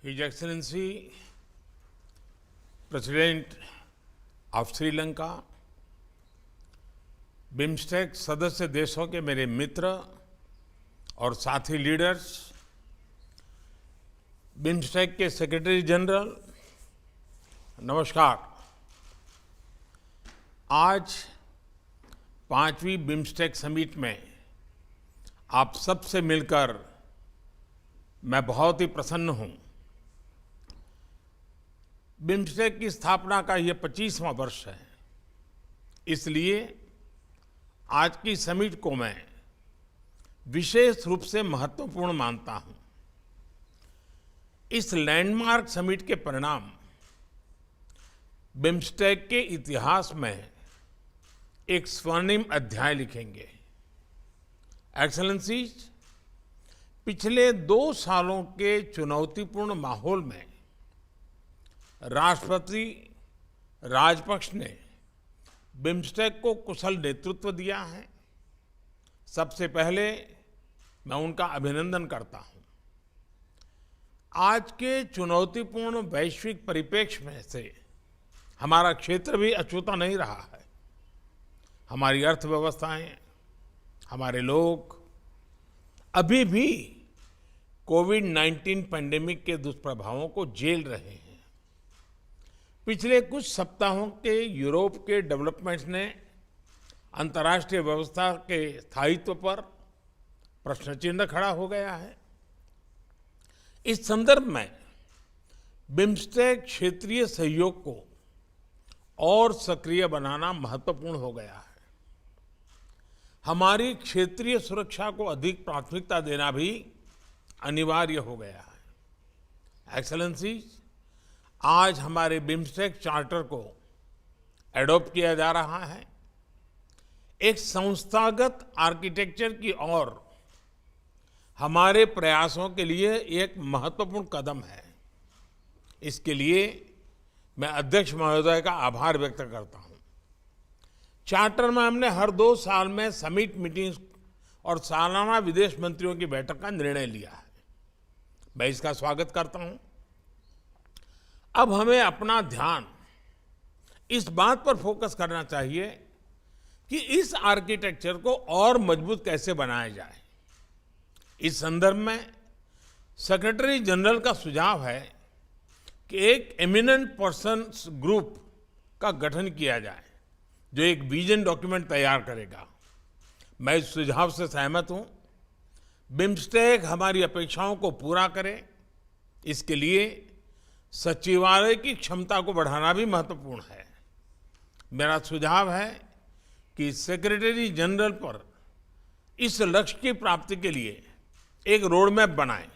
His Excellency, President of Sri Lanka, BIMSTEC सदस्य देशों के मेरे मित्र और साथी लीडर्स, बिम्स्टेक के सेक्रेटरी जनरल, नमस्कार। आज 5वीं बिम्स्टेक समिट में आप सबसे मिलकर मैं बहुत ही प्रसन्न हूं। बिम्स्टेक की स्थापना का यह 25वां वर्ष है, इसलिए आज की समिट को मैं विशेष रूप से महत्वपूर्ण मानता हूं। इस लैंडमार्क समिट के परिणाम बिम्स्टेक के इतिहास में एक स्वर्णिम अध्याय लिखेंगे। एक्सेलेंसीज, पिछले 2 सालों के चुनौतीपूर्ण माहौल में राष्ट्रपति राजपक्ष ने बिम्स्टेक को कुशल नेतृत्व दिया है। सबसे पहले मैं उनका अभिनंदन करता हूं। आज के चुनौतीपूर्ण वैश्विक परिप्रेक्ष्य में से हमारा क्षेत्र भी अछूता नहीं रहा है। हमारी अर्थव्यवस्थाएं, हमारे लोग अभी भी कोविड-19 पैंडेमिक के दुष्प्रभावों को झेल रहे हैं। पिछले कुछ सप्ताहों के यूरोप के डेवलपमेंट्स ने अंतर्राष्ट्रीय व्यवस्था के स्थायित्व पर प्रश्न चिन्ह खड़ा हो गया है। इस संदर्भ में बिम्स्टेक क्षेत्रीय सहयोग को और सक्रिय बनाना महत्वपूर्ण हो गया है। हमारी क्षेत्रीय सुरक्षा को अधिक प्राथमिकता देना भी अनिवार्य हो गया है। एक्सेलेंसीज, आज हमारे बिम्स्टेक चार्टर को एडॉप्ट किया जा रहा है। एक संस्थागत आर्किटेक्चर की ओर हमारे प्रयासों के लिए एक महत्वपूर्ण कदम है। इसके लिए मैं अध्यक्ष महोदय का आभार व्यक्त करता हूं। चार्टर में हमने हर 2 साल में समिट मीटिंग्स और सालाना विदेश मंत्रियों की बैठक का निर्णय लिया है। मैं इसका स्वागत करता हूं। अब हमें अपना ध्यान इस बात पर फोकस करना चाहिए कि इस आर्किटेक्चर को और मजबूत कैसे बनाया जाए। इस संदर्भ में सेक्रेटरी जनरल का सुझाव है कि एक एमिनेंट पर्सन्स ग्रुप का गठन किया जाए जो एक विजन डॉक्यूमेंट तैयार करेगा। मैं इस सुझाव से सहमत हूं। बिम्स्टेक हमारी अपेक्षाओं को पूरा करे, इसके लिए सचिवालय की क्षमता को बढ़ाना भी महत्वपूर्ण है। मेरा सुझाव है कि सेक्रेटरी जनरल पर इस लक्ष्य की प्राप्ति के लिए एक रोड मैप बनाएं।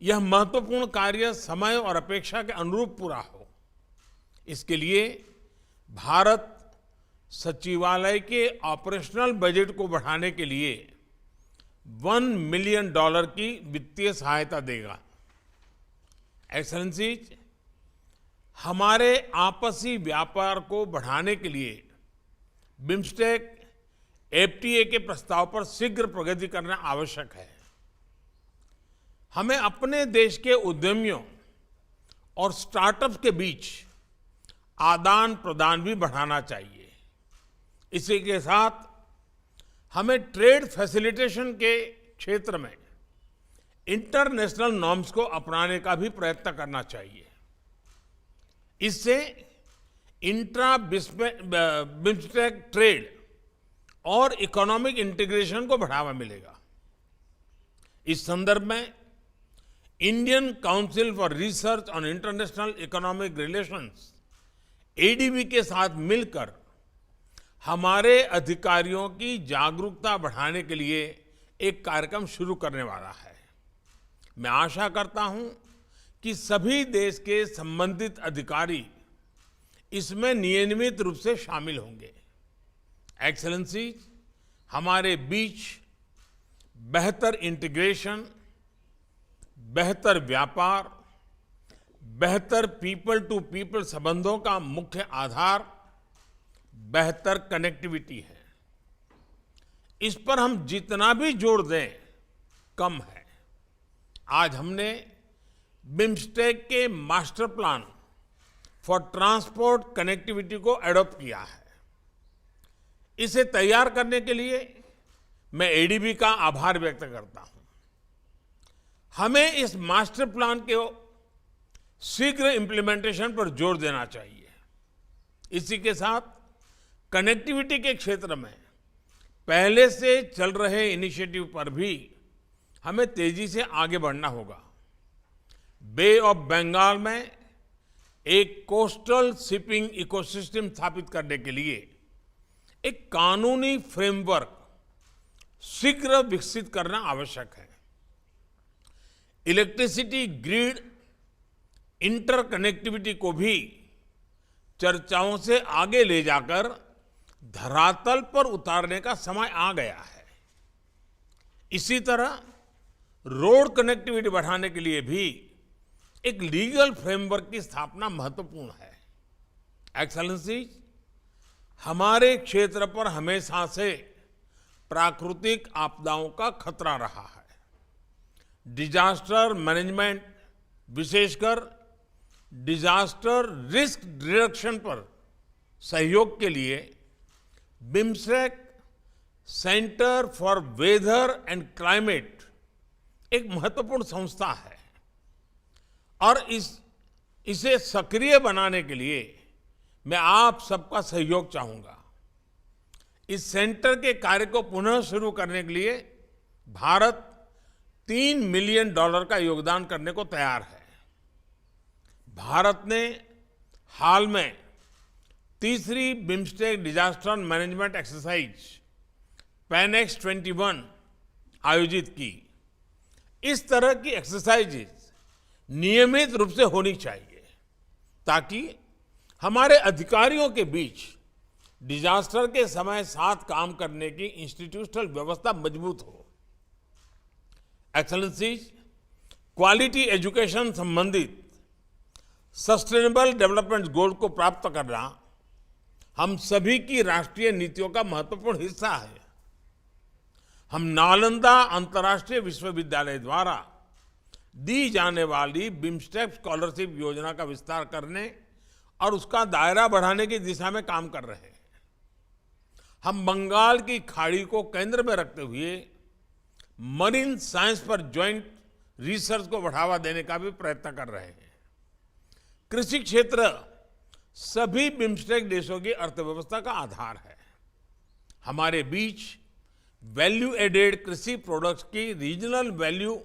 यह महत्वपूर्ण कार्य समय और अपेक्षा के अनुरूप पूरा हो। इसके लिए भारत सचिवालय के ऑपरेशनल बजट को बढ़ाने के लिए $1 मिलियन की वित्तीय सहायता देगा। एक्सेलेंसीज, हमारे आपसी व्यापार को बढ़ाने के लिए बिम्स्टेक एफटीए के प्रस्ताव पर शीघ्र प्रगति करना आवश्यक है। हमें अपने देश के उद्यमियों और स्टार्टअप्स के बीच आदान प्रदान भी बढ़ाना चाहिए। इसी के साथ हमें ट्रेड फैसिलिटेशन के क्षेत्र में इंटरनेशनल नॉर्म्स को अपनाने का भी प्रयत्न करना चाहिए। इससे इंट्रा बिम्स्टेक ट्रेड और इकोनॉमिक इंटीग्रेशन को बढ़ावा मिलेगा। इस संदर्भ में Indian council for research on international economic relations ADB के साथ मिलकर हमारे अधिकारियों की जागरूकता बढ़ाने के लिए एक कार्यक्रम शुरू करने वाला है। मैं आशा करता हूं कि सभी देश के संबंधित अधिकारी इसमें नियमित रूप से शामिल होंगे। एक्सेलेंसीज, हमारे बीच बेहतर इंटीग्रेशन, बेहतर व्यापार, बेहतर पीपल टू पीपल संबंधों का मुख्य आधार बेहतर कनेक्टिविटी है। इस पर हम जितना भी जोर दें कम है। आज हमने बिम्स्टेक के master plan for transport connectivity को एडॉप्ट किया है। इसे तैयार करने के लिए मैं एडीबी का आभार व्यक्त करता हूं। हमें इस मास्टर प्लान के शीघ्र इंप्लीमेंटेशन पर जोर देना चाहिए। इसी के साथ कनेक्टिविटी के क्षेत्र में पहले से चल रहे इनिशिएटिव पर भी हमें तेजी से आगे बढ़ना होगा। बे ऑफ बंगाल में एक कोस्टल शिपिंग इकोसिस्टम स्थापित करने के लिए एक कानूनी फ्रेमवर्क शीघ्र विकसित करना आवश्यक है। इलेक्ट्रिसिटी ग्रिड इंटरकनेक्टिविटी को भी चर्चाओं से आगे ले जाकर धरातल पर उतारने का समय आ गया है। इसी तरह रोड कनेक्टिविटी बढ़ाने के लिए भी एक लीगल फ्रेमवर्क की स्थापना महत्वपूर्ण है। एक्सेलेंसी, हमारे क्षेत्र पर हमेशा से प्राकृतिक आपदाओं का खतरा रहा है। डिजास्टर मैनेजमेंट, विशेषकर डिजास्टर रिस्क रिडक्शन पर सहयोग के लिए BIMSTEC centre for weather and climate एक महत्वपूर्ण संस्था है और इसे सक्रिय बनाने के लिए मैं आप सबका सहयोग चाहूंगा। इस सेंटर के कार्य को पुनः शुरू करने के लिए भारत $3 मिलियन का योगदान करने को तैयार है। भारत ने हाल में तीसरी बिम्स्टेक डिजास्टर मैनेजमेंट एक्सरसाइज पैनेक्स 21 आयोजित की। इस तरह की एक्सरसाइजेज नियमित रूप से होनी चाहिए ताकि हमारे अधिकारियों के बीच डिजास्टर के समय साथ काम करने की इंस्टीट्यूशनल व्यवस्था मजबूत हो। एक्सेलेंसीज, क्वालिटी एजुकेशन संबंधित सस्टेनेबल डेवलपमेंट गोल को प्राप्त करना हम सभी की राष्ट्रीय नीतियों का महत्वपूर्ण हिस्सा है। हम नालंदा अंतर्राष्ट्रीय विश्वविद्यालय द्वारा दी जाने वाली बिम्स्टेक स्कॉलरशिप योजना का विस्तार करने और उसका दायरा बढ़ाने की दिशा में काम कर रहे हैं। हम बंगाल की खाड़ी को केंद्र में रखते हुए मरीन साइंस पर ज्वाइंट रिसर्च को बढ़ावा देने का भी प्रयत्न कर रहे हैं। कृषि क्षेत्र सभी बिम्स्टेक देशों की अर्थव्यवस्था का आधार है। हमारे बीच वैल्यू एडेड कृषि प्रोडक्ट्स की रीजनल वैल्यू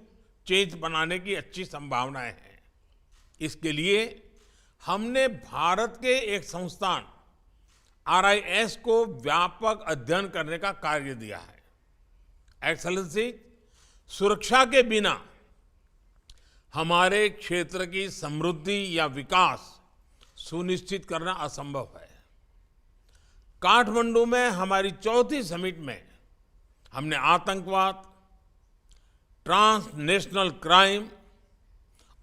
चेन बनाने की अच्छी संभावनाएं हैं। इसके लिए हमने भारत के एक संस्थान RIS को व्यापक अध्ययन करने का कार्य दिया है। एक्सेलेंसी, सुरक्षा के बिना हमारे क्षेत्र की समृद्धि या विकास सुनिश्चित करना असंभव है। काठमांडू में हमारी चौथी समिट में हमने आतंकवाद, ट्रांसनेशनल क्राइम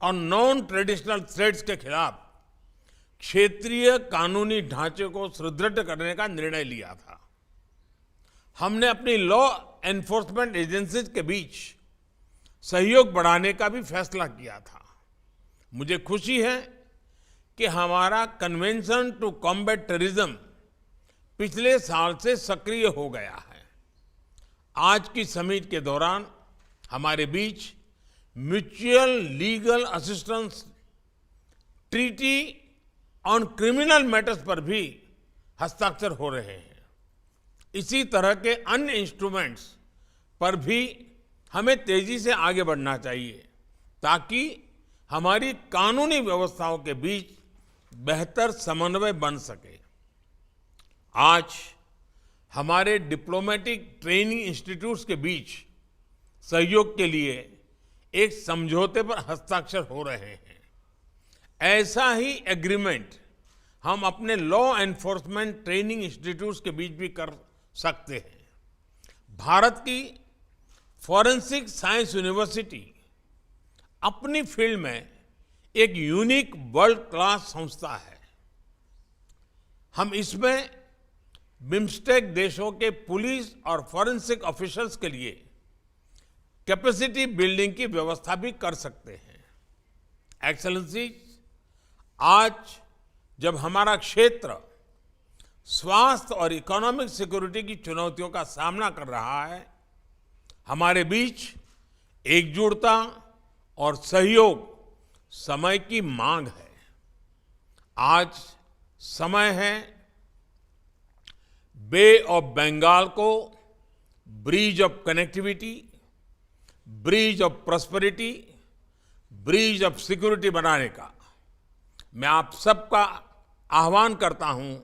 और नॉन ट्रेडिशनल थ्रेट्स के खिलाफ क्षेत्रीय कानूनी ढांचे को सुदृढ़ करने का निर्णय लिया था। हमने अपनी लॉ एनफोर्समेंट एजेंसीज के बीच सहयोग बढ़ाने का भी फैसला किया था। मुझे खुशी है कि हमारा कन्वेंशन टू कॉम्बैट टेररिज्म पिछले साल से सक्रिय हो गया है। आज की समिट के दौरान हमारे बीच mutual legal assistance treaty on criminal matters पर भी हस्ताक्षर हो रहे हैं। इसी तरह के अन्य इंस्ट्रूमेंट्स पर भी हमें तेजी से आगे बढ़ना चाहिए ताकि हमारी कानूनी व्यवस्थाओं के बीच बेहतर समन्वय बन सके। आज हमारे डिप्लोमेटिक ट्रेनिंग इंस्टीट्यूट्स के बीच सहयोग के लिए एक समझौते पर हस्ताक्षर हो रहे हैं। ऐसा ही एग्रीमेंट हम अपने लॉ एनफोर्समेंट ट्रेनिंग इंस्टीट्यूट्स के बीच भी कर सकते हैं। भारत की फॉरेंसिक साइंस यूनिवर्सिटी अपनी फील्ड में एक यूनिक वर्ल्ड क्लास संस्था है। हम इसमें बिम्स्टेक देशों के पुलिस और फॉरेंसिक ऑफिसर्स के लिए कैपेसिटी बिल्डिंग की व्यवस्था भी कर सकते हैं। एक्सेलेंसीज, आज जब हमारा क्षेत्र स्वास्थ्य और इकोनॉमिक सिक्योरिटी की चुनौतियों का सामना कर रहा है, हमारे बीच एकजुटता और सहयोग समय की मांग है। आज समय है बे ऑफ बंगाल को bridge of connectivity, bridge of prosperity, bridge of security बनाने का। मैं आप सबका आह्वान करता हूं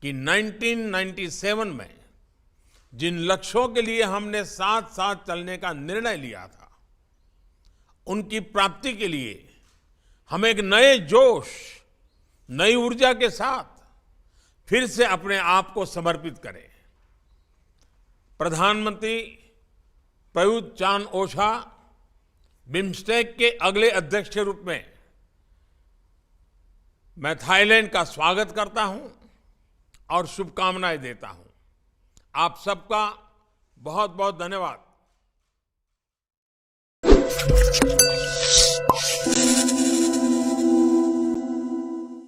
कि 1997 में जिन लक्ष्यों के लिए हमने साथ साथ चलने का निर्णय लिया था, उनकी प्राप्ति के लिए हम एक नए जोश, नई ऊर्जा के साथ फिर से अपने आप को समर्पित करें। प्रधानमंत्री प्रयुक्त चान-ओछा बिम्स्टेक के अगले अध्यक्ष के रूप में मैं थाईलैंड का स्वागत करता हूं और शुभकामनाएं देता हूं। आप सबका बहुत बहुत धन्यवाद।